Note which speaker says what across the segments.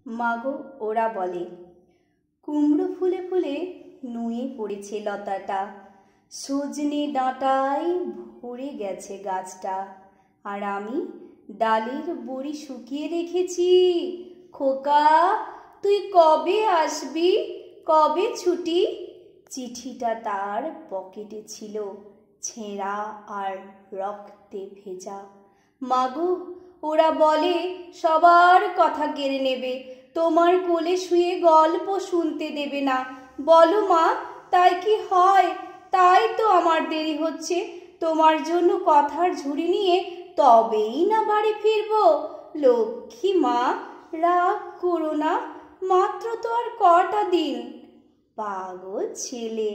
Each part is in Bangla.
Speaker 1: মাগো ওরা বলে, কুমড়ো ফুলে ফুলে নুয়ে পড়েছে লতাটা, সজনে ডাঁটায় ভরে গেছে গাছটা, আর আমি ডালের বড়ি শুকিয়ে রেখেছি। খোকা তুই কবে আসবি, কবে ছুটি? চিঠিটা তার পকেটে ছিল, ছেঁড়া আর রক্তে ভেজা। মাগো ওরা বলে সবার কথা কেড়ে নেবে, তোমার কোলে শুয়ে গল্প শুনতে দেবে না। বলো মা তাই কি হয়? তাই তো আমার দেরি হচ্ছে, তোমার জন্য কথার ঝুড়ি নিয়ে তবেই না বাড়ি ফিরবো। লক্ষ্মী মা রাগ করো না, মাত্র তো আর কটা দিন। পাগল ছেলে,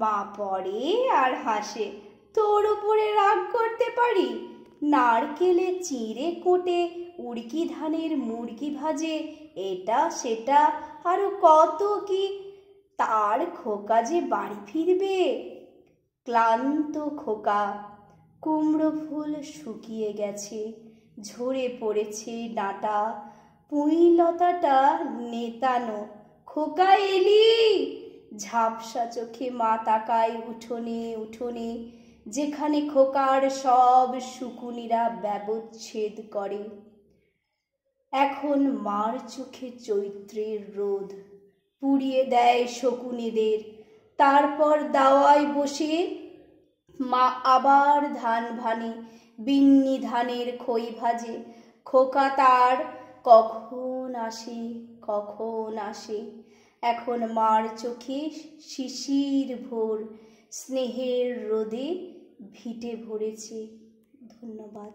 Speaker 1: মা পড়ে আর হাসে, তোর উপরে রাগ করতে পারি? নারকেলে চিঁড়ে কোটে উড়কি ধানের মুড়কি ভাজে, এটা সেটা আরো কত কি, তার খোকা যে বাড়ি ফিরবে। ক্লান্ত খোকা। কুমড়ো ফুল শুকিয়ে গেছে, ঝরে পড়েছে ডাঁটা, পুঁই লতাটা নেতানো। খোকা এলি? ঝাপসা চোখে মা তাকায় উঠোনে উঠোনে, যেখানে খোকার সব শকুনিরা ব্যবচ্ছেদ করে। এখন মার চোখে চৈত্রের রোদ পুড়িয়ে দেয় শকুনেদের। তারপর দাওয়ায় বসে মা আবার ধান ভানে, বিন্নি ধানের খই ভাজে। খোকা তার কখন আসে, কখন আসে। এখন মার চোখে শিশির ভোর, স্নেহের রোদে ভিটে ভরেছে। ধন্যবাদ।